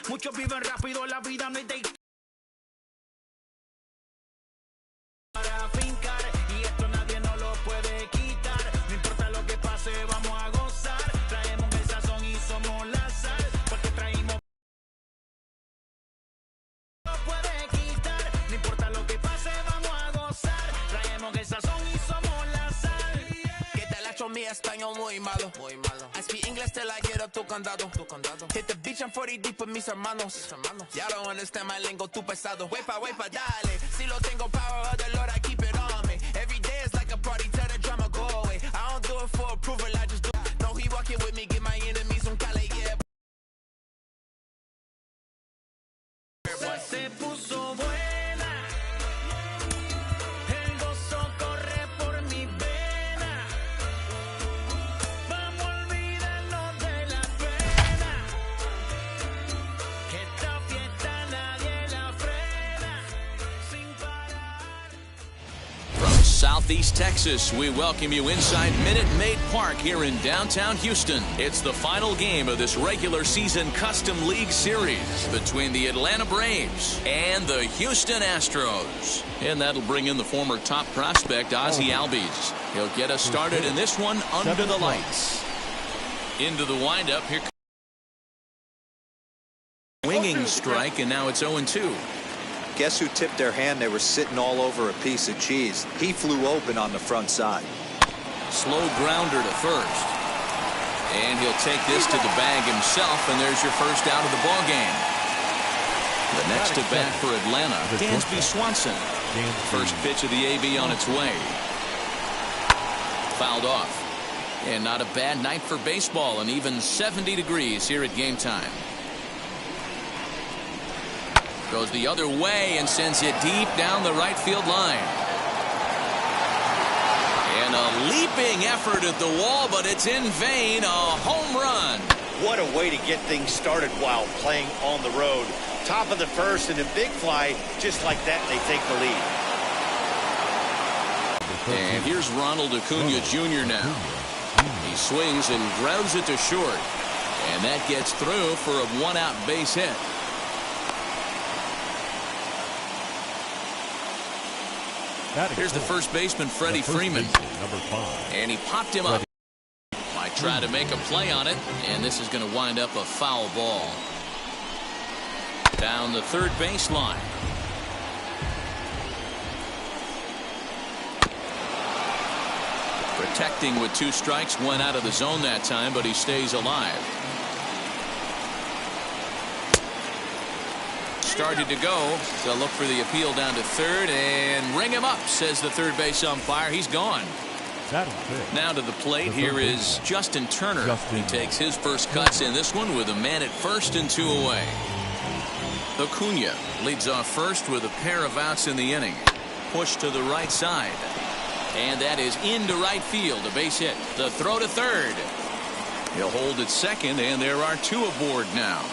Muchos viven rápido, la vida no es de para fincar y esto nadie nos lo puede quitar. No importa lo que pase, vamos a gozar. Traemos el sazón y somos la sal, porque traímos. No puede quitar, no importa lo que pase, vamos a gozar. Traemos el sazón y somos la sal. ¿Qué tal hecho mi español muy malo? Muy malo. I speak English till I get up tu condado. Hit the beach, I'm 40 deep with mis hermanos. Y'all don't understand my lingo, tu pesado. Wait pa, dale. Si lo tengo power of the Lord, I keep it on me. Every day is like a party, tell the drama go away. I don't do it for approval, I just do it. No, he walking with me, give my enemies un cale, yeah. Se puso buena, el gozo corre por mi vena. Vamos a olvidarnos de la pena, que esta fiesta nadie la frena, sin parar. From Southeast Texas, we welcome you inside Minute Maid Park here in downtown Houston. It's the final game of this regular season Custom League Series between the Atlanta Braves and the Houston Astros. And that'll bring in the former top prospect, Ozzie Albies. He'll get us started in this one under the lights. Into the windup, here comes swinging strike, and now it's 0-2. Guess who tipped their hand? They were sitting all over a piece of cheese. He flew open on the front side. Slow grounder to first. And he'll take this to the bag himself, and there's your first out of the ball game. The next to bat for Atlanta, Dansby Swanson. First pitch of the AB on its way. Fouled off. And not a bad night for baseball, and even 70 degrees here at game time. Goes the other way and sends it deep down the right field line. And a leaping effort at the wall, but it's in vain. A home run. What a way to get things started while playing on the road. Top of the first and a big fly. Just like that, they take the lead. And here's Ronald Acuna Jr. now. He swings and grounds it to short. And that gets through for a one-out base hit. Here's the first baseman, Freddie Freeman. And he popped him up. Might try to make a play on it, and this is going to wind up a foul ball. Down the third baseline. Protecting with 2 strikes, went out of the zone that time, but he stays alive. Started to go. So look for the appeal down to third and ring him up, says the third base umpire. He's gone. Now to the plate, here is Justin Turner. He takes his first cuts in this one with a man at first and 2 away. Acuna leads off first with a pair of outs in the inning. Push to the right side. And that is into right field, a base hit. The throw to third. He'll hold at second, and there are 2 aboard now.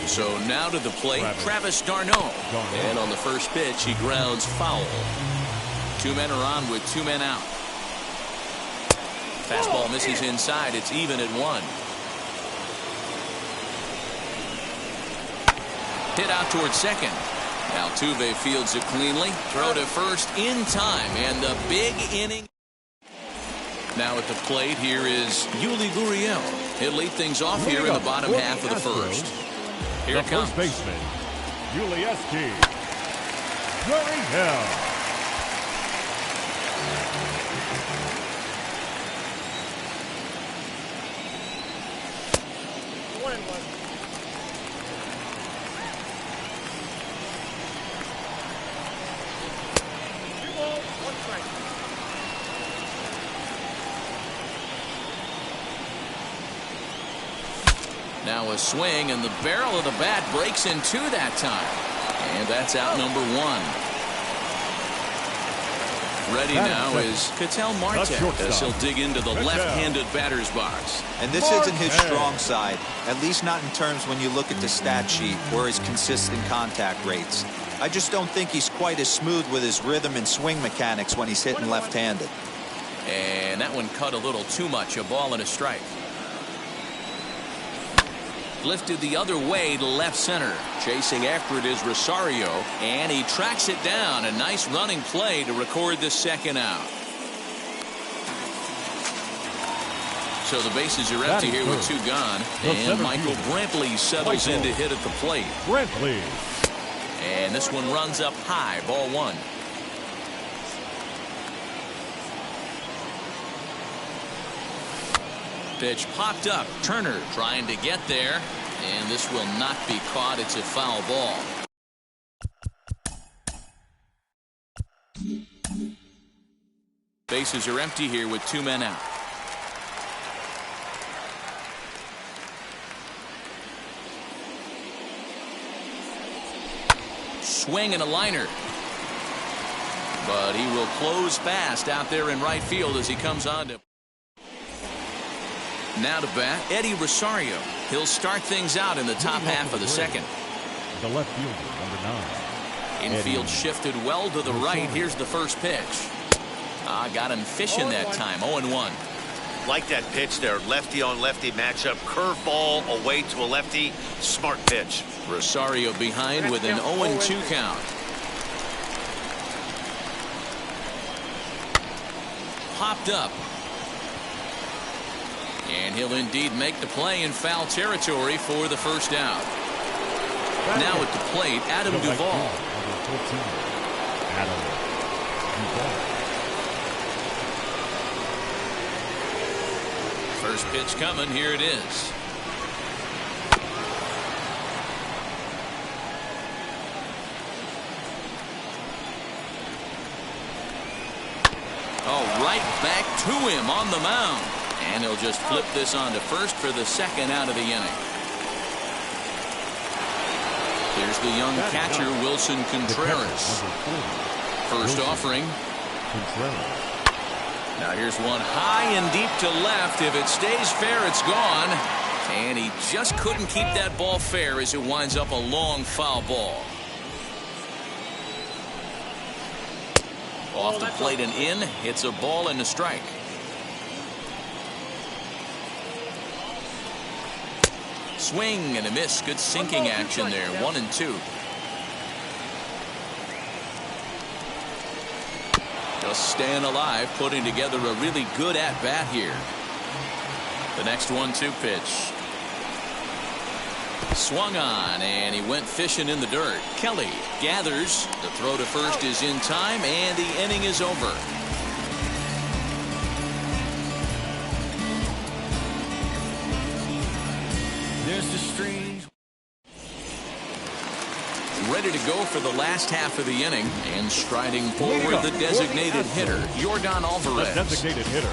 So now to the plate, Travis d'Arnaud. And on the first pitch, he grounds foul. 2 men are on with 2 men out. Fastball misses inside. It's even at 1. Hit out towards second. Altuve fields it cleanly. Throw to first in time. And the big inning. Now at the plate, here is Yuli Gurriel. He'll lead things off here in the bottom half of the first. Here it comes. First baseman, Gurriel. Now a swing, and the barrel of the bat breaks in 2 that time. And that's out number 1. Ready now is Ketel Marte as he'll dig into the left-handed batter's box. And this isn't his strong side, at least not in terms when you look at the stat sheet or his consistent contact rates. I just don't think he's quite as smooth with his rhythm and swing mechanics when he's hitting left-handed. And that one cut a little too much. A ball and a strike. Lifted the other way to left center. Chasing after it is Rosario, and he tracks it down. A nice running play to record the second out. So the bases are empty here with 2 gone. And Michael Brantley settles in to hit at the plate. Brantley. And this one runs up high. Ball 1. Pitch popped up. Turner trying to get there. And this will not be caught. It's a foul ball. Bases are empty here with 2 men out. Swing and a liner. But he will close fast out there in right field as he comes on to. Now to bat, Eddie Rosario. He'll start things out in the top half of the second. The left fielder, number 9. Infield shifted well to the right. Here's the first pitch. Got him fishing that time. 0-1. Like that pitch there. Lefty on lefty matchup. Curveball away to a lefty. Smart pitch. Rosario behind with an 0-2 count. Popped up. And he'll indeed make the play in foul territory for the first out. Now at the plate, Adam Duvall. Adam Duvall. First pitch coming. Here it is. Oh, right back to him on the mound. And he'll just flip this on to first for the second out of the inning. Here's the young catcher, Wilson Contreras. First offering. Now here's one high and deep to left. If it stays fair, it's gone. And he just couldn't keep that ball fair as it winds up a long foul ball. Off the plate and in. It's a ball and a strike. Swing and a miss. Good sinking action there. 1-2. Just staying alive, putting together a really good at-bat here. The next 1-2 pitch. Swung on, and he went fishing in the dirt. Kelly gathers. The throw to first is in time, and the inning is over. There's the strange. Ready to go for the last half of the inning, and striding forward the designated hitter, Jordan Alvarez. Designated hitter.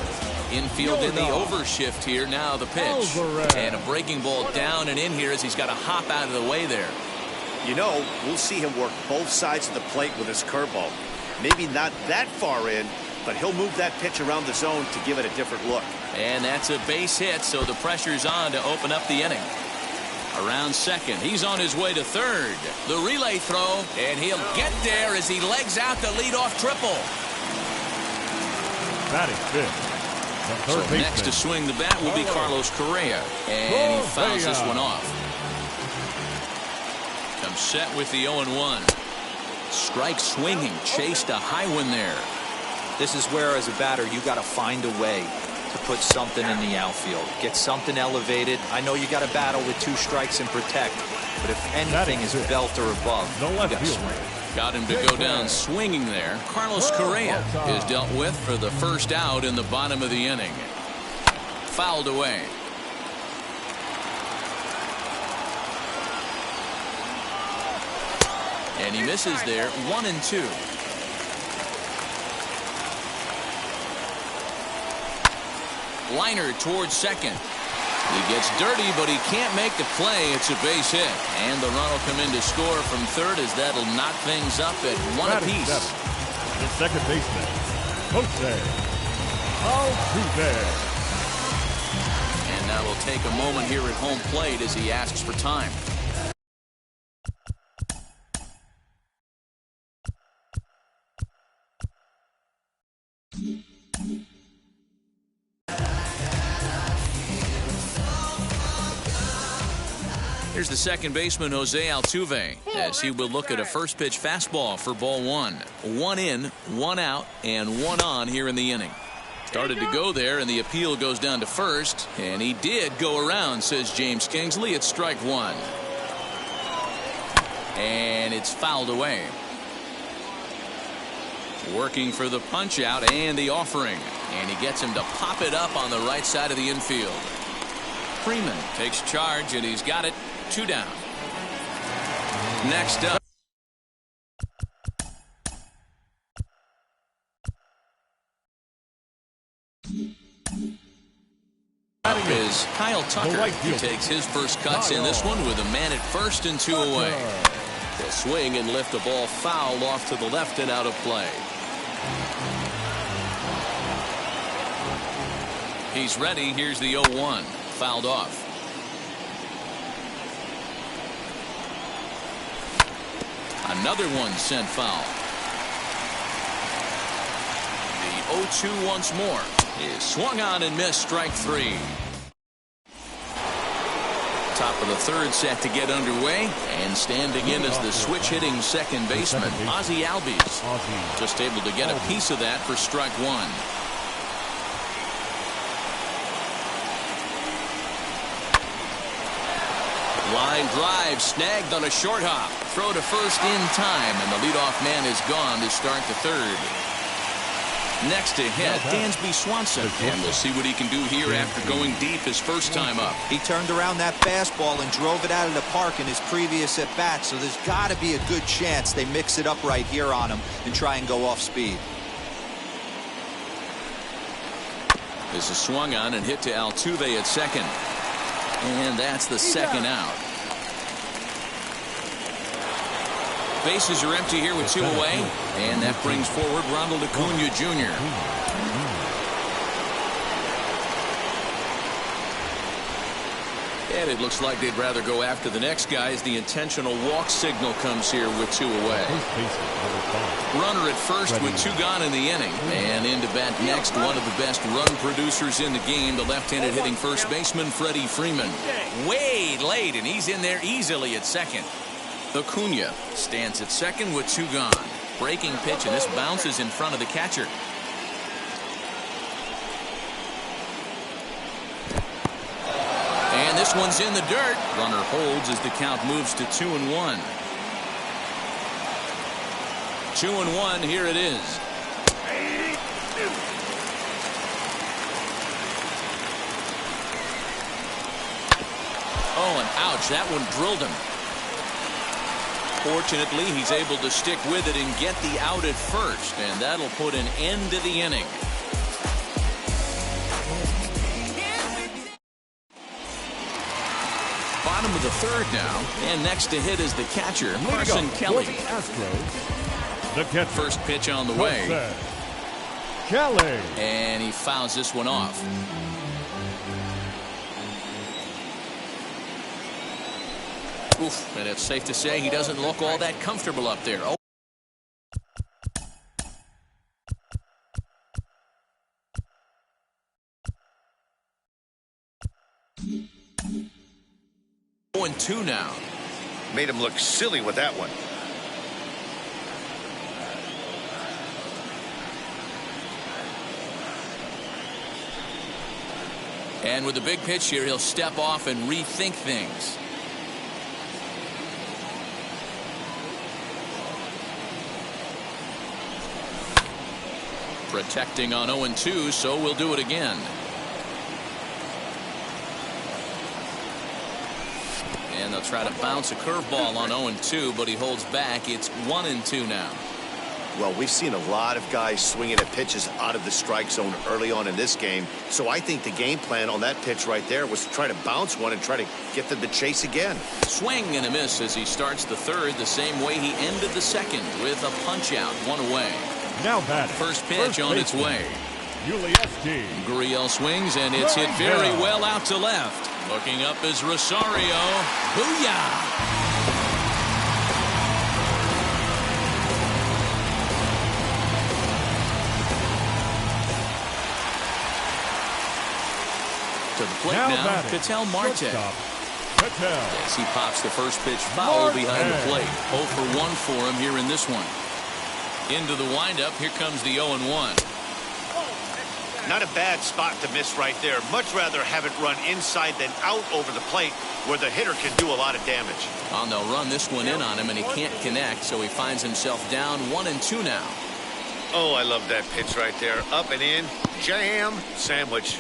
Infield in the overshift here. Now the pitch. And a breaking ball down and in here as he's got to hop out of the way there. You know, we'll see him work both sides of the plate with his curveball. Maybe not that far in, but he'll move that pitch around the zone to give it a different look. And that's a base hit, so the pressure's on to open up the inning. Around second, he's on his way to third. The relay throw, and he'll get there as he legs out the leadoff triple. Batting fifth. So next to swing the bat will be Carlos Correa, and he fouls this one off. Comes set with the 0-1. Strike swinging, chased a high one there. This is where, as a batter, you got to find a way to put something in the outfield. Get something elevated. I know you got to battle with 2 strikes and protect, but if anything is belt or above, you got to swing. Got him to go down swinging there. Carlos Correa is dealt with for the first out in the bottom of the inning. Fouled away. And he misses there. 1-2. Liner towards second. He gets dirty, but he can't make the play. It's a base hit. And the run will come in to score from third as that'll knock things up at 1 apiece. The second baseman, Jose Altuve. And now we'll take a moment here at home plate as he asks for time. Here's the second baseman, Jose Altuve, as he will look at a first pitch fastball for ball one. 1 in, 1 out, and 1 on here in the inning. Started to go there, and the appeal goes down to first, and he did go around, says James Kingsley. It's strike one. And it's fouled away. Working for the punch out and the offering, and he gets him to pop it up on the right side of the infield. Freeman takes charge, and he's got it. 2 down. Next up is Kyle Tucker. He takes his first cuts in this one with a man at first and 2 away. He'll swing and lift a ball foul off to the left and out of play. He's ready. Here's the 0-1. Fouled off. Another one sent foul. The 0-2 once more is swung on and missed. Strike 3. Top of the third set to get underway, and standing in as the switch hitting second baseman, Ozzie Albies. Just able to get a piece of that for strike 1. Line drive snagged on a short hop. Throw to first in time, and the leadoff man is gone to start the third. Next to hit, Dansby Swanson, and we'll see what he can do here after going deep his first time up. He turned around that fastball and drove it out of the park in his previous at bat, so there's got to be a good chance they mix it up right here on him and try and go off speed. This is swung on and hit to Altuve at second. And that's the second out. Bases are empty here with 2 away, and that brings forward Ronald Acuna Jr. And it looks like they'd rather go after the next guy as the intentional walk signal comes here with 2 away. Runner at first with 2 gone in the inning. And into bat next, one of the best run producers in the game, the left-handed hitting first baseman, Freddie Freeman. Way late, and he's in there easily at second. Acuna stands at second with 2 gone. Breaking pitch, and this bounces in front of the catcher. And this one's in the dirt. Runner holds as the count moves to 2-1. 2-1, here it is. Oh, and ouch, that one drilled him. Fortunately, he's able to stick with it and get the out at first, and that'll put an end to the inning. Bottom of the third now, and next to hit is the catcher, Carson Kelly. The catcher. First pitch on the way. Kelly. And he fouls this one off. Oof, and it's safe to say he doesn't look all that comfortable up there. 0-2 now. Made him look silly with that one. And with the big pitch here, he'll step off and rethink things. Protecting on 0-2, so we'll do it again. And they'll try to bounce a curveball on 0-2, but he holds back. It's 1-2 now. Well, we've seen a lot of guys swinging at pitches out of the strike zone early on in this game. So I think the game plan on that pitch right there was to try to bounce one and try to get them to chase again. Swing and a miss as he starts the third the same way he ended the second with a punch out, 1 away. Now batting. First pitch on its way. Ulieski. Gurriel swings and it's hit very well out to left. Looking up is Rosario. Booyah! To the plate now, Ketel Marte. Yes, he pops the first pitch foul behind the plate. 0 for 1 for him here in this one. Into the windup. Here comes the 0-1. Not a bad spot to miss right there. Much rather have it run inside than out over the plate where the hitter can do a lot of damage. And they'll run this one in on him, and he can't connect, so he finds himself down 1-2 now. Oh, I love that pitch right there. Up and in. Jam. Sandwich.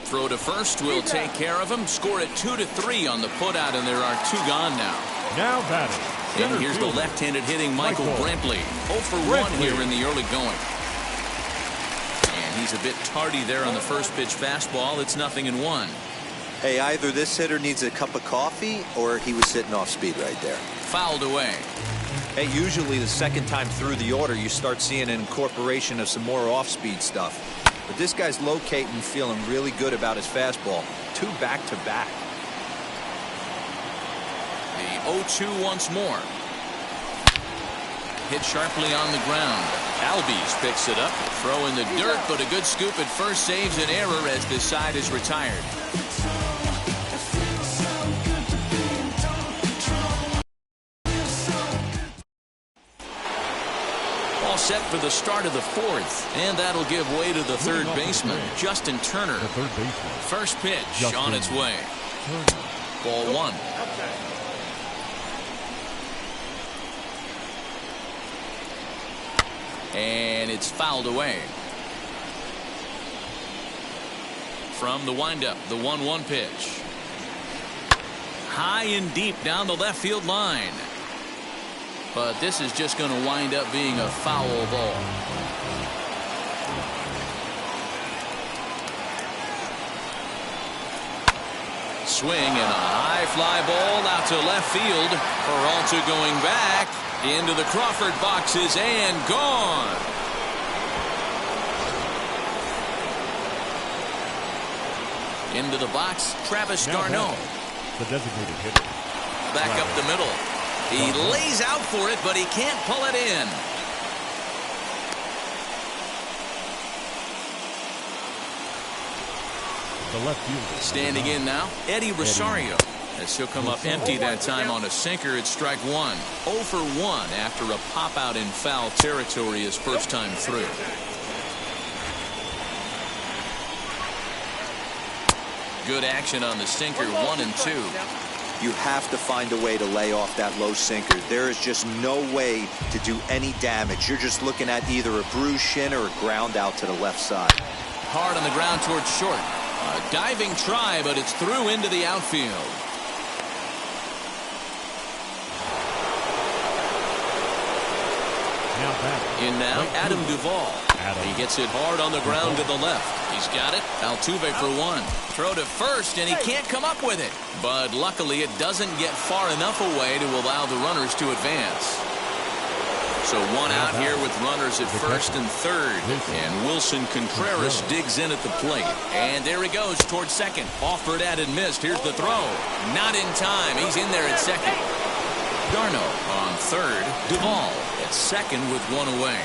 Throw to first will take care of him. Score it 2-3 on the putout, and there are 2 gone now. Now batting. And here's the left-handed hitting Michael Brantley. 0 for 1 here in the early going. And he's a bit tardy there on the first pitch fastball. It's 0-1. Hey, either this hitter needs a cup of coffee or he was sitting off speed right there. Fouled away. Hey, usually the second time through the order, you start seeing an incorporation of some more off-speed stuff. But this guy's locating, feeling really good about his fastball. 2 back-to-back. The 0-2 once more. Hit sharply on the ground. Albies picks it up. Throw in the dirt, but a good scoop at first saves an error as this side is retired. All set for the start of the 4th, and that'll give way to the third baseman, Justin Turner. The third baseman. First pitch on its way. Ball 1. And it's fouled away. From the windup, the 1-1 pitch. High and deep down the left field line. But this is just going to wind up being a foul ball. Swing and a high fly ball out to left field. Peralta going back into the Crawford boxes and gone. Into the box, Travis Garneau. The designated hitter. Back up the middle. He lays out for it, but he can't pull it in. The left fielder. Standing in now, Eddie Rosario. As he'll come up empty that time on a sinker at strike 1. 0 for 1 after a pop out in foul territory his first time through. Good action on the sinker, 1-2. You have to find a way to lay off that low sinker. There is just no way to do any damage. You're just looking at either a bruised shin or a ground out to the left side. Hard on the ground towards short. A diving try, but it's through into the outfield. In now, Adam Duvall. He gets it hard on the ground to the left. He's got it. Altuve for 1. Throw to first, and he can't come up with it. But luckily, it doesn't get far enough away to allow the runners to advance. So 1 out here with runners at first and third. And Wilson Contreras digs in at the plate. And there he goes towards second. Offered at and missed. Here's the throw. Not in time. He's in there at second. Garneau on third. Duvall at second with 1 away.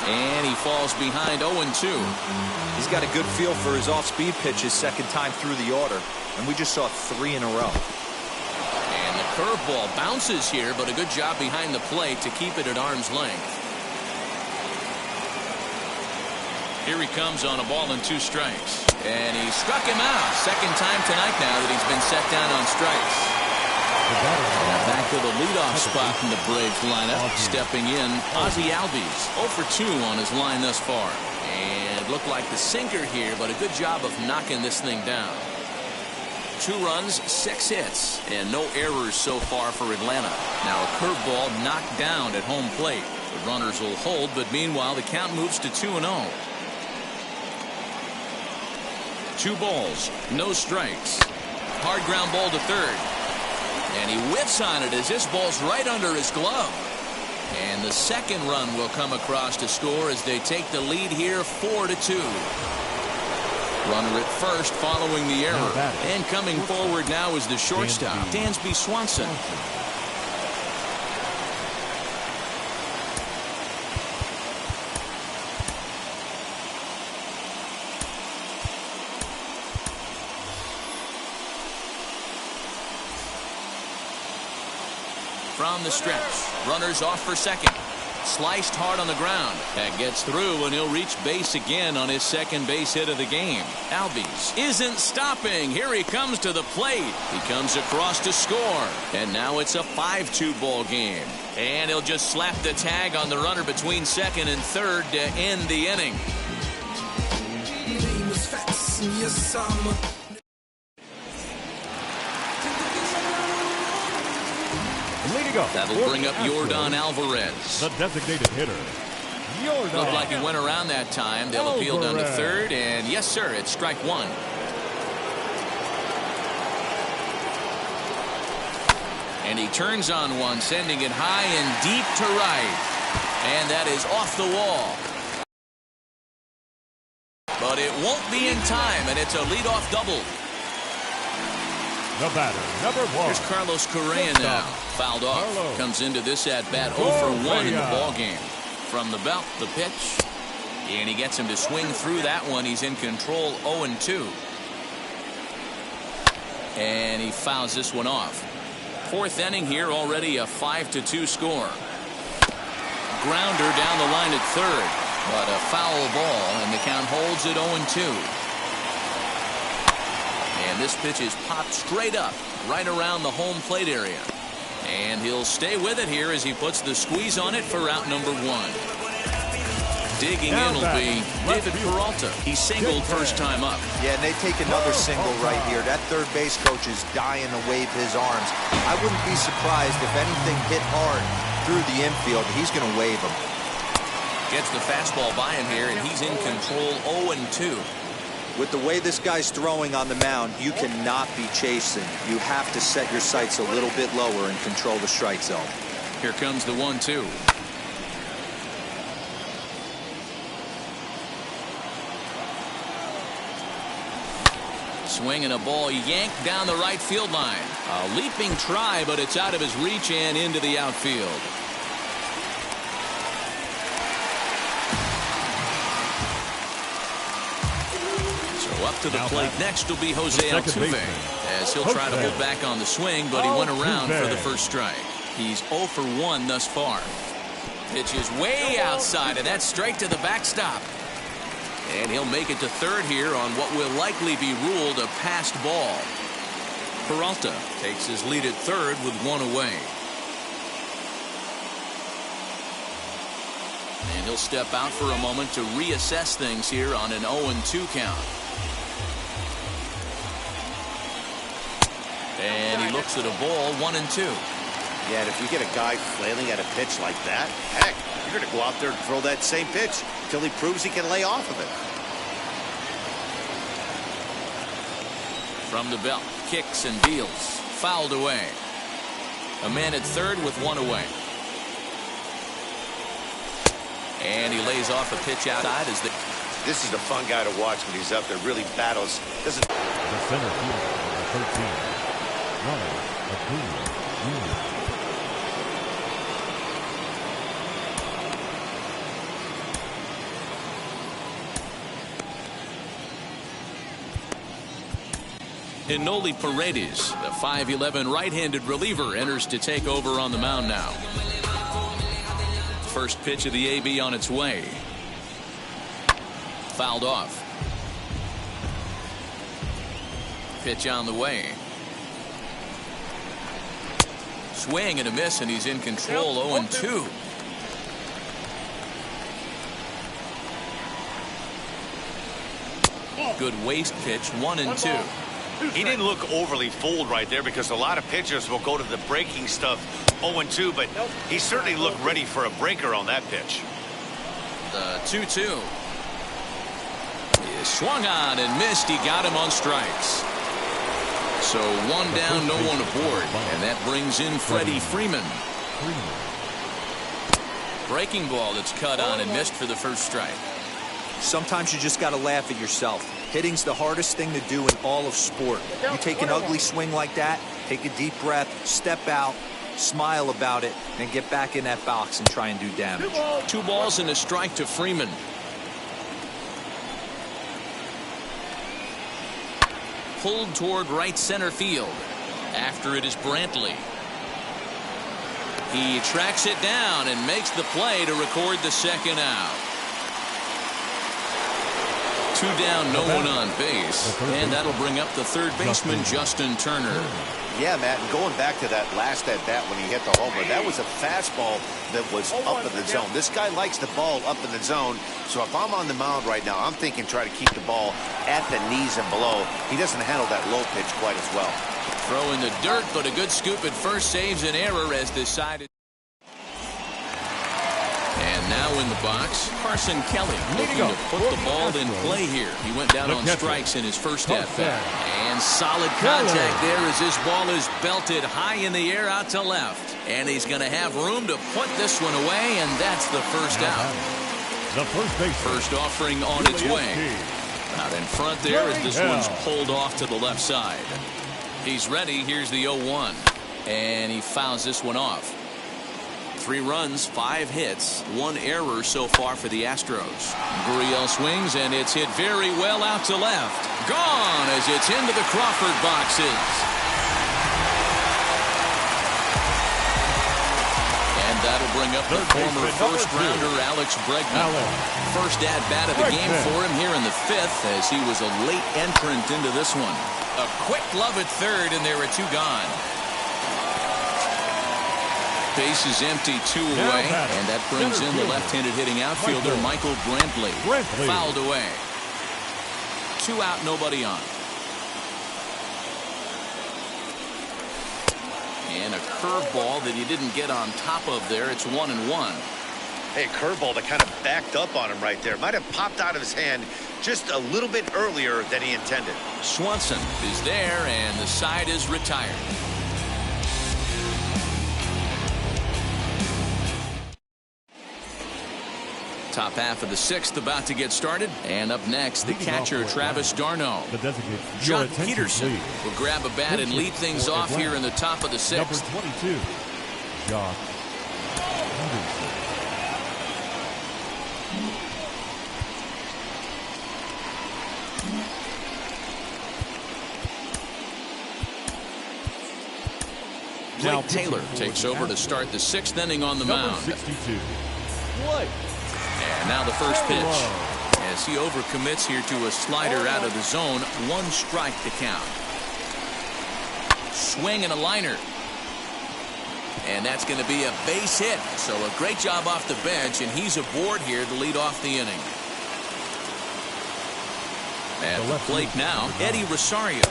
And he falls behind 0-2. He's got a good feel for his off-speed pitches second time through the order. And we just saw 3 in a row. And the curveball bounces here, but a good job behind the plate to keep it at arm's length. Here he comes on a ball and 2 strikes. And he struck him out. Second time tonight now that he's been set down on strikes. And back to the leadoff spot in the Braves lineup. Stepping in, Ozzie Albies. 0 for 2 on his line thus far. And looked like the sinker here, but a good job of knocking this thing down. 2 runs, 6 hits, and no errors so far for Atlanta. Now a curveball knocked down at home plate. The runners will hold, but meanwhile the count moves to 2-0. 2 balls, no strikes. Hard ground ball to third. And he whiffs on it as this ball's right under his glove. And the second run will come across to score as they take the lead here 4-2. Runner at first following the error. And coming forward now is the shortstop, Dansby Swanson. From the stretch, runners off for second. Sliced hard on the ground. That gets through, and he'll reach base again on his second base hit of the game. Albies isn't stopping. Here he comes to the plate. He comes across to score. And now it's a 5-2 ball game. And he'll just slap the tag on the runner between second and third to end the inning. Leading up. That'll bring up Yordan Alvarez. The designated hitter. Yordan. Looked like he went around that time. They'll appeal down to third. And yes, sir, it's strike one. And he turns on one, sending it high and deep to right. And that is off the wall. But it won't be in time, and it's a leadoff double. The batter, number 1. Here's Carlos Correa now. Fouled off. Comes into this at-bat 0 for 1 in the ballgame. From the belt, the pitch. And he gets him to swing through that one. He's in control 0-2. And he fouls this one off. Fourth inning here, already a 5-2 score. Grounder down the line at third. But a foul ball, and the count holds at 0-2. And this pitch is popped straight up, right around the home plate area. And he'll stay with it here as he puts the squeeze on it for out number 1. Digging in will be David Peralta. He singled first time up. Yeah, and they take another single right here. That third base coach is dying to wave his arms. I wouldn't be surprised if anything hit hard through the infield. He's going to wave them. Gets the fastball by him here, and he's in control 0-2. With the way this guy's throwing on the mound, you cannot be chasing. You have to set your sights a little bit lower and control the strike zone. Here comes the 1-2. Swinging a ball yanked down the right field line. A leaping try, but it's out of his reach and into the outfield. Up to the plate next will be Jose Altuve, as he'll try to hold back on the swing, but he went around for the first strike. He's 0 for 1 thus far. Pitch is way outside, and that's straight to the backstop. And he'll make it to third here on what will likely be ruled a passed ball. Peralta takes his lead at third with 1 away. And he'll step out for a moment to reassess things here on an 0-2 count. And he looks at a ball, 1-2. Yeah, and if you get a guy flailing at a pitch like that, heck, you're going to go out there and throw that same pitch until he proves he can lay off of it. From the belt, kicks and deals. Fouled away. A man at third with 1 away. And he lays off a pitch outside as the... This is a fun guy to watch when he's up there, really battles. Doesn't... The center fielder, number 13. Enoli Paredes, the 5'11" right-handed reliever, enters to take over on the mound now. First pitch of the AB on its way. Fouled off. Pitch on the way. Swing and a miss, and he's in control 0-2. Good waist pitch, 1-2. He didn't look overly fooled right there because a lot of pitchers will go to the breaking stuff 0-2, but he certainly looked ready for a breaker on that pitch. The 2-2. He swung on and missed. He got him on strikes. So 1 down, no one aboard, and that brings in Freddie Freeman. Breaking ball that's cut on and missed for the first strike. Sometimes you just got to laugh at yourself. Hitting's the hardest thing to do in all of sport. You take an ugly swing like that, take a deep breath, step out, smile about it, and get back in that box and try and do damage. 2 balls and a strike to Freeman. Pulled toward right center field. After it is Brantley. He tracks it down and makes the play to record the second out. 2 down, no one on base. And that'll bring up the third baseman, Justin Turner. Yeah, Matt, and going back to that last at-bat when he hit the homer, that was a fastball that was up in the zone. This guy likes the ball up in the zone, so if I'm on the mound right now, I'm thinking try to keep the ball at the knees and below. He doesn't handle that low pitch quite as well. Throw in the dirt, but a good scoop at first saves an error as decided. And now in the box, Carson Kelly looking to put the ball in play here. He went down on strikes in his first at-bat. And solid contact there as this ball is belted high in the air out to left. And he's going to have room to put this one away, and that's the first out. First offering on its way. Out in front there as this one's pulled off to the left side. He's ready. Here's the 0-1. And he fouls this one off. 3 runs, 5 hits, 1 error so far for the Astros. Gurriel swings, and it's hit very well out to left. Gone as it's into the Crawford boxes. And that'll bring up the former first-rounder Alex Bregman. First at-bat of the game for him here in the 5th as he was a late entrant into this one. A quick glove at third, and there are 2 gone. Base is empty, 2 away, and that brings in the left-handed hitting outfielder Michael Brantley. Fouled away. 2 out, nobody on. And a curveball that he didn't get on top of there. It's 1-1. Hey, curveball that kind of backed up on him right there. Might have popped out of his hand just a little bit earlier than he intended. Swanson is there, and the side is retired. Top half of the 6th about to get started. And up next, the catcher, Travis d'Arnaud. John Peterson will grab a bat and lead things off here in the top of the 6th. Number 22, John Peterson. Blake Taylor takes over to start the 6th inning on the mound. 62. And now the first pitch as he overcommits here to a slider out of the zone. 1 strike to count. Swing and a liner. And that's going to be a base hit. So a great job off the bench, and he's aboard here to lead off the inning. At the plate now, Eddie Rosario.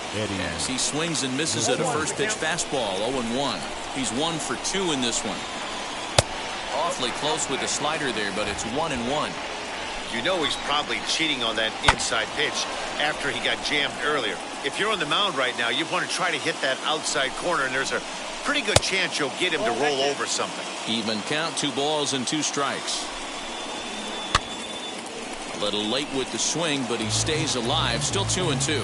As he swings and misses at a first pitch fastball. 0-1. He's 1 for 2 in this one. Awfully close with the slider there, but it's 1-1. You know he's probably cheating on that inside pitch after he got jammed earlier. If you're on the mound right now, you want to try to hit that outside corner, and there's a pretty good chance you'll get him to roll over something. Even count, 2 balls and 2 strikes. A little late with the swing, but he stays alive. Still 2-2.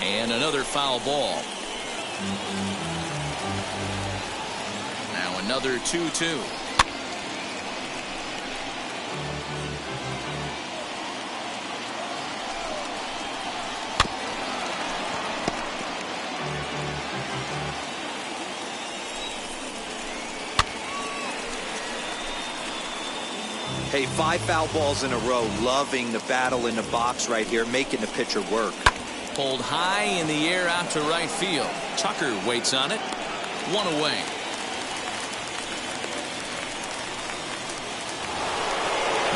And another foul ball. Now another 2-2. Hey, 5 foul balls in a row. Loving the battle in the box right here, making the pitcher work. Pulled high in the air out to right field. Tucker waits on it. 1 away.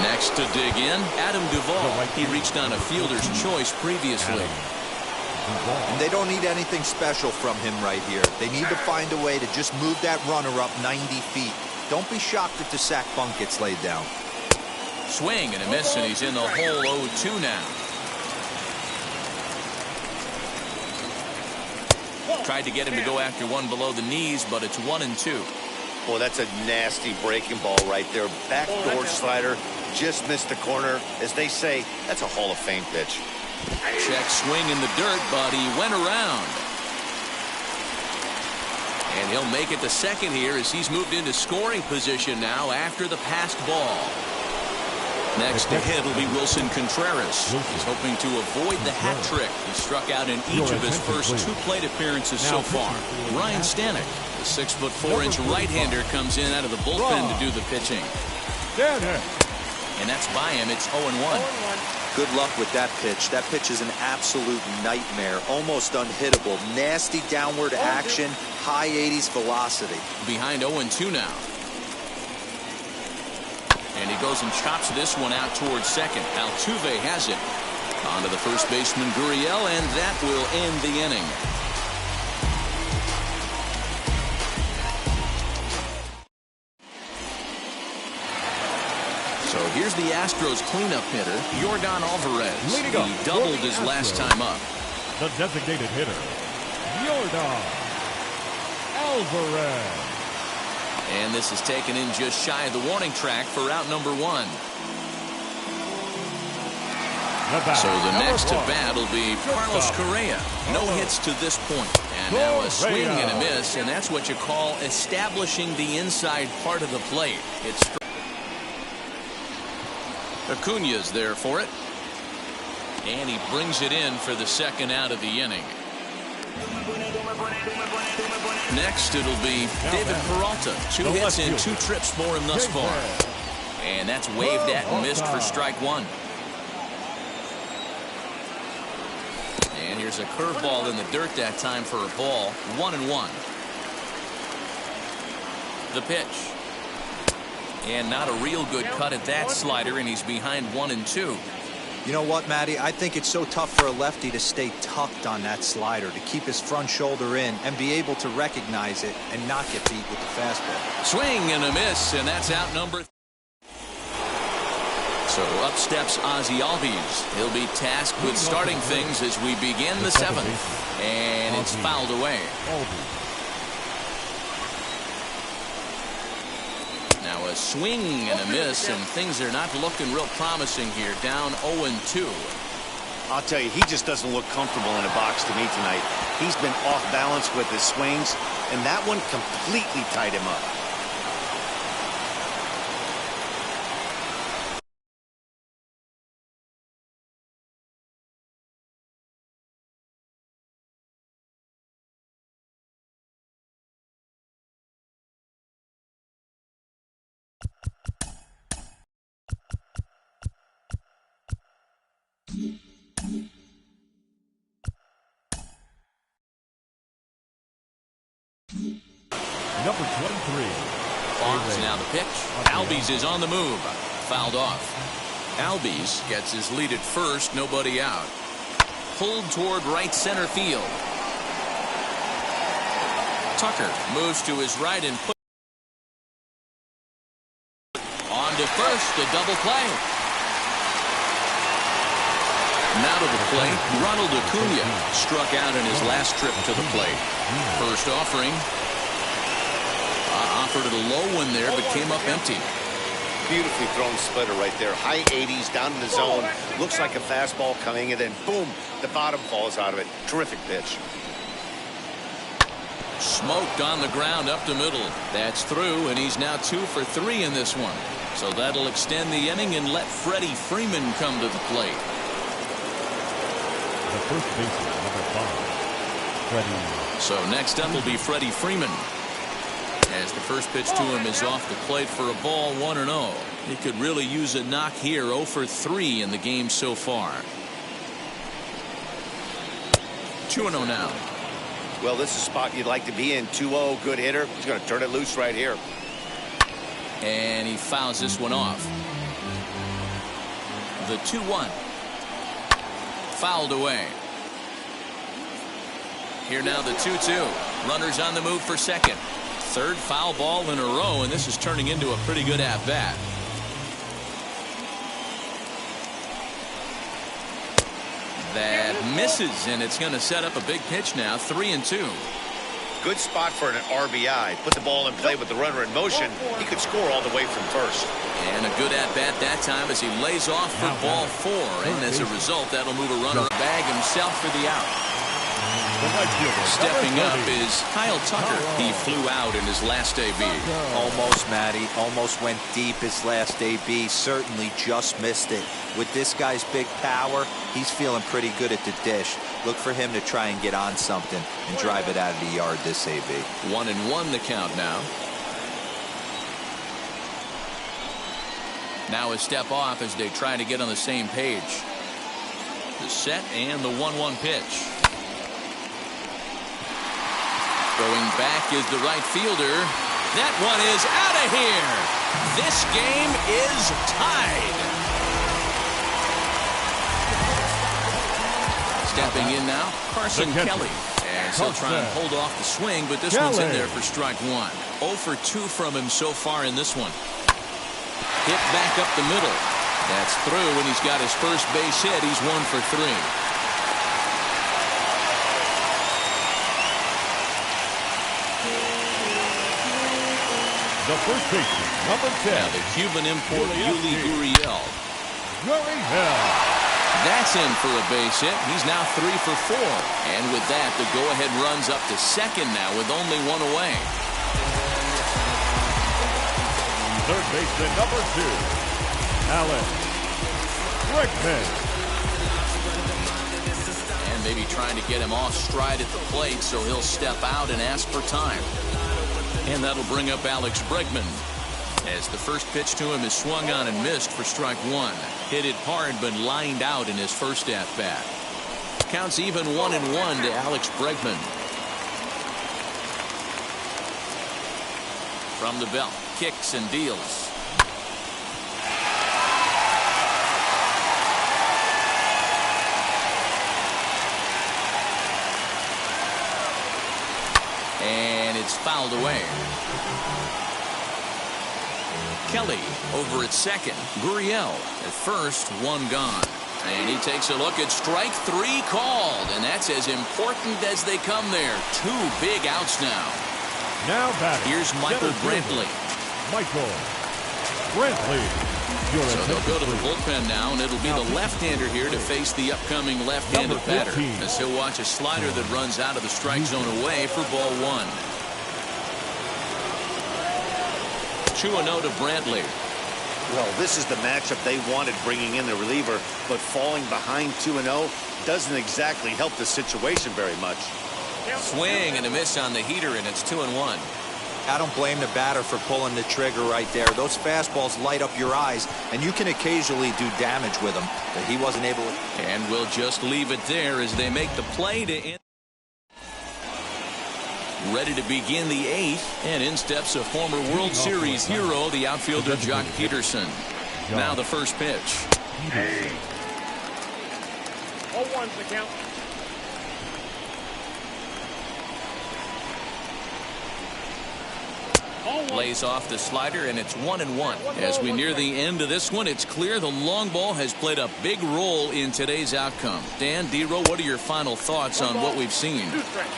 Next to dig in, Adam Duvall. He reached on a fielder's choice previously. And they don't need anything special from him right here. They need to find a way to just move that runner up 90 feet. Don't be shocked if the sac bunt gets laid down. Swing and a miss, and he's in the hole 0-2 now. Tried to get him to go after one below the knees, but it's 1-2. Boy, that's a nasty breaking ball right there. Backdoor slider, just missed the corner. As they say, that's a Hall of Fame pitch. Check swing in the dirt, but he went around. And he'll make it to second here as he's moved into scoring position now after the passed ball. Next to hit will be Wilson Contreras. He's hoping to avoid the hat trick. He struck out in each of his first 2 plate appearances so far. Ryan Stanek, the 6'4" right-hander, comes in out of the bullpen to do the pitching. And that's by him. It's 0-1. Good luck with that pitch. That pitch is an absolute nightmare. Almost unhittable. Nasty downward action. High 80s velocity. Behind 0-2 now. And he goes and chops this one out towards second. Altuve has it. On to the first baseman, Gurriel, and that will end the inning. So here's the Astros cleanup hitter, Yordan Alvarez. He doubled his last time up. The designated hitter, Yordan Alvarez. And this is taken in just shy of the warning track for out number 1. So the next at bat will be Carlos Correa. No hits to this point. And now a swing and a miss, and that's what you call establishing the inside part of the plate. It's Acuña's there for it. And he brings it in for the second out of the inning. Next, it'll be David Peralta. 2 hits and 2 trips for him thus far. And that's waved at and missed for strike 1. And here's a curveball in the dirt that time for a ball. 1-1. The pitch. And not a real good cut at that slider, and he's behind 1-2. You know what, Matty? I think it's so tough for a lefty to stay tucked on that slider, to keep his front shoulder in and be able to recognize it and not get beat with the fastball. Swing and a miss, and that's out number 3. So up steps Ozzie Albies. He'll be tasked with starting things as we begin the 7th. And it's fouled away. Now a swing and a miss, and things are not looking real promising here. Down 0-2. I'll tell you, he just doesn't look comfortable in a box to me tonight. He's been off balance with his swings, and that one completely tied him up. Number 23. Fox now the pitch. Albies is on the move. Fouled off. Albies gets his lead at first. Nobody out. Pulled toward right center field. Tucker moves to his right and put on to first. A double play. Now to the plate, Ronald Acuña struck out in his last trip to the plate. First offering. Offered it a low one there, but came up empty. Beautifully thrown splitter right there. High 80s down in the zone. Looks like a fastball coming, and then boom, the bottom falls out of it. Terrific pitch. Smoked on the ground up the middle. That's through, and he's now 2 for 3 in this one. So that'll extend the inning and let Freddie Freeman come to the plate. The first baseman, number 5, Freddie. So next up will be Freddie Freeman. As the first pitch to him is off the plate for a ball, 1-0. He could really use a knock here. 0 for 3 in the game so far. 2-0 now. Well, this is a spot you'd like to be in. 2-0, good hitter. He's going to turn it loose right here. And he fouls this one off. The 2-1. Fouled away. Here now the 2-2. Runners on the move for second. Third foul ball in a row, and this is turning into a pretty good at-bat. That misses, and it's going to set up a big pitch now. 3-2. Good spot for an RBI. Put the ball in play with the runner in motion. He could score all the way from first. And a good at-bat that time as he lays off for ball 4. And as a result, that'll move a runner bag himself for the out. Stepping up is Kyle Tucker. He flew out in his last AB. Almost, Matty. Almost went deep his last AB. Certainly just missed it. With this guy's big power, he's feeling pretty good at the dish. Look for him to try and get on something and drive it out of the yard this AB. 1-1 the count now. Now a step off as they try to get on the same page. The set and the 1-1 pitch. Going back is the right fielder. That one is out of here. This game is tied. Stepping in now, Carson Kelly. As he'll try and hold off the swing, but this one's in there for strike one. 0 for 2 from him so far in this one. Hit back up the middle. That's through, and he's got his first base hit. He's 1 for 3. The first baseman, number 10. Now the Cuban import, Yuli Gurriel. That's in for a base hit. He's now 3 for 4. And with that, the go-ahead runs up to second now with only 1 away. Third baseman, number 2. Alex Bregman. And maybe trying to get him off stride at the plate, so he'll step out and ask for time. And that'll bring up Alex Bregman. As the first pitch to him is swung on and missed for strike one. Hit it hard but lined out in his first at-bat. Counts even 1-1 to Alex Bregman. From the belt, kicks and deals. And it's fouled away. Kelly over at second. Gurriel at first, 1 gone. And he takes a look at strike 3 called. And that's as important as they come there. 2 big outs now. Now batting. Here's Michael Brantley. Michael Brantley. So they'll go to the bullpen now, and it'll be the left-hander here to face the upcoming left-handed batter, as he'll watch a slider that runs out of the strike zone away for ball 1. 2-0 to Brantley. Well, this is the matchup they wanted, bringing in the reliever, but falling behind 2-0 doesn't exactly help the situation very much. Swing and a miss on the heater, and it's 2-1. I don't blame the batter for pulling the trigger right there. Those fastballs light up your eyes, and you can occasionally do damage with them, but he wasn't able to. And we'll just leave it there as they make the play to end. Ready to begin the 8th, and in steps a former World Series hero, the outfielder Jock Peterson. Now the first pitch. 0-1's the count. Lays off the slider, and it's 1-1. As we near the end of this one, it's clear the long ball has played a big role in today's outcome. Dan, D-Row, what are your final thoughts on what we've seen?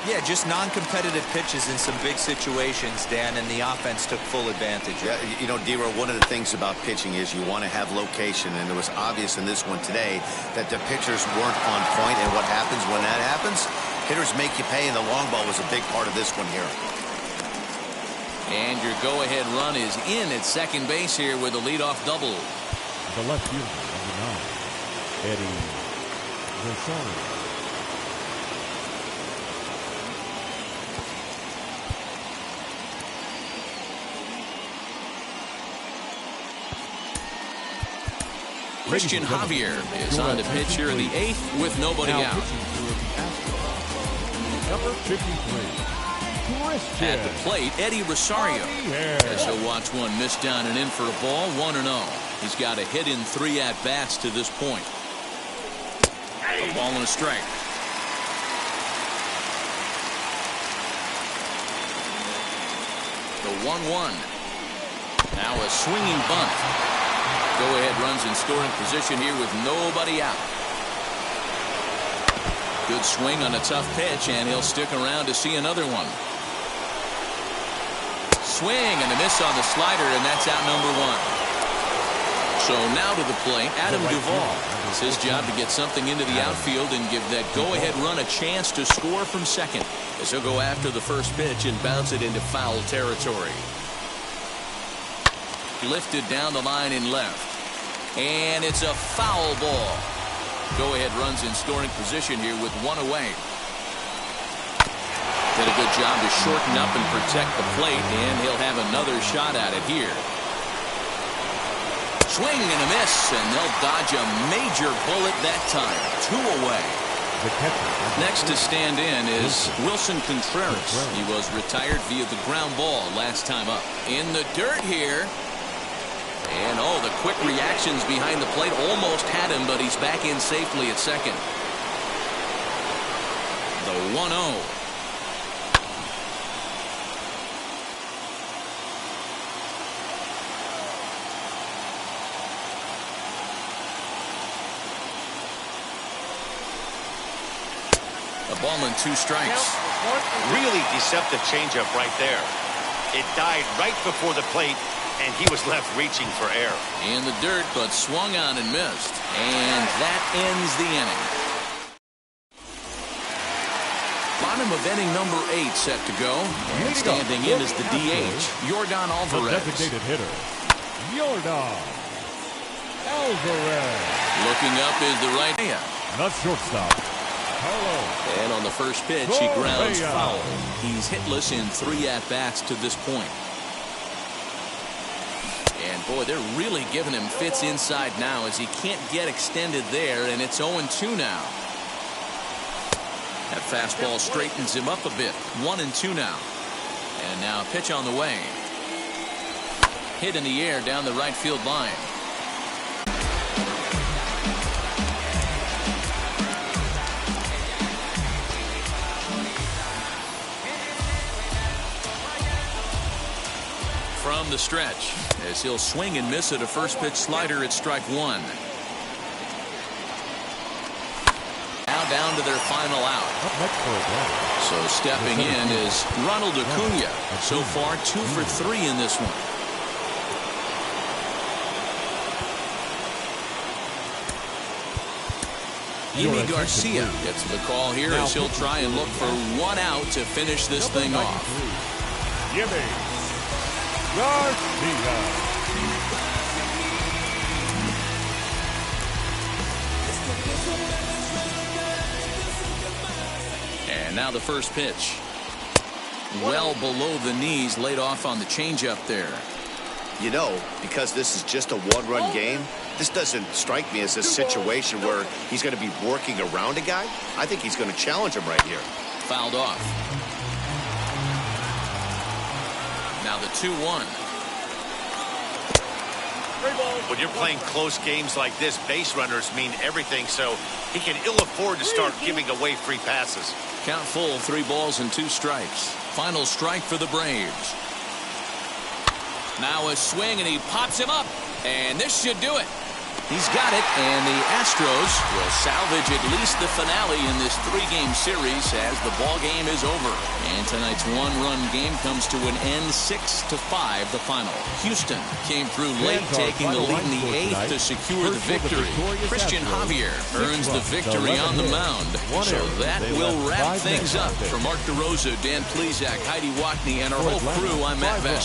Yeah, just non-competitive pitches in some big situations, Dan, and the offense took full advantage. Yeah, you know, D-Row, one of the things about pitching is you want to have location, and it was obvious in this one today that the pitchers weren't on point, and what happens when that happens? Hitters make you pay, and the long ball was a big part of this one here. And your go-ahead run is in at second base here with a leadoff double. The left fielder, number 9, Eddie Rosario. Christian Javier is on to pitch here in the 8th with nobody out. Number 53. At the plate, Eddie Rosario. As he'll watch one miss down and in for a ball, 1-0. He's got a hit in 3 at-bats to this point. A ball and a strike. The 1-1. Now a swinging bunt. Go-ahead runs in scoring position here with nobody out. Good swing on a tough pitch, and he'll stick around to see another one. Swing and a miss on the slider, and that's out number 1. So now to the plate, Adam Duvall. It's his job to get something into the outfield and give that go-ahead run a chance to score from second, as he'll go after the first pitch and bounce it into foul territory. Lifted down the line in left. And it's a foul ball. Go-ahead runs in scoring position here with one away. Did a good job to shorten up and protect the plate, and he'll have another shot at it here. Swing and a miss, and they'll dodge a major bullet that time. 2 away. Next to stand in is Wilson Contreras. He was retired via the ground ball last time up. In the dirt here. And oh, the quick reactions behind the plate almost had him, but he's back in safely at second. The 1-0. A ball and 2 strikes. Really deceptive changeup right there. It died right before the plate, and he was left reaching for air. In the dirt, but swung on and missed. And that ends the inning. Bottom of inning number 8 set to go. And standing in is the DH, Yordan Alvarez. The designated hitter, Yordan Alvarez. Looking up is the right hand. Not shortstop. And on the first pitch, he grounds foul. He's hitless in 3 at-bats to this point. And boy, they're really giving him fits inside now as he can't get extended there, and it's 0-2 now. That fastball straightens him up a bit. 1-2 now. And now a pitch on the way. Hit in the air down the right field line. From the stretch, as he'll swing and miss at a first pitch slider at strike 1. Now down to their final out. So stepping in is Ronald Acuna. So far 2 for 3 in this one. Yimi Garcia gets the call here as he'll try and look for 1 out to finish this thing off. Yimi Garcia. And now the first pitch. Well below the knees, laid off on the changeup there. You know, because this is just a 1-run game, this doesn't strike me as a situation where he's going to be working around a guy. I think he's going to challenge him right here. Fouled off. Now the 2-1. When you're playing close games like this, base runners mean everything, so he can ill afford to start giving away free passes. Count full, 3 balls and 2 strikes. Final strike for the Braves. Now a swing, and he pops him up, and this should do it. He's got it, and the Astros will salvage at least the finale in this 3-game series as the ball game is over. And tonight's 1-run game comes to an end, 6-5 the final. Houston came through late, taking the lead in the 8th to secure the victory. Christian Javier earns the victory on the mound. So that will wrap things up. For Mark DeRosa, Dan Plesac, Heidi Watney, and our whole crew, I'm Matt Vest.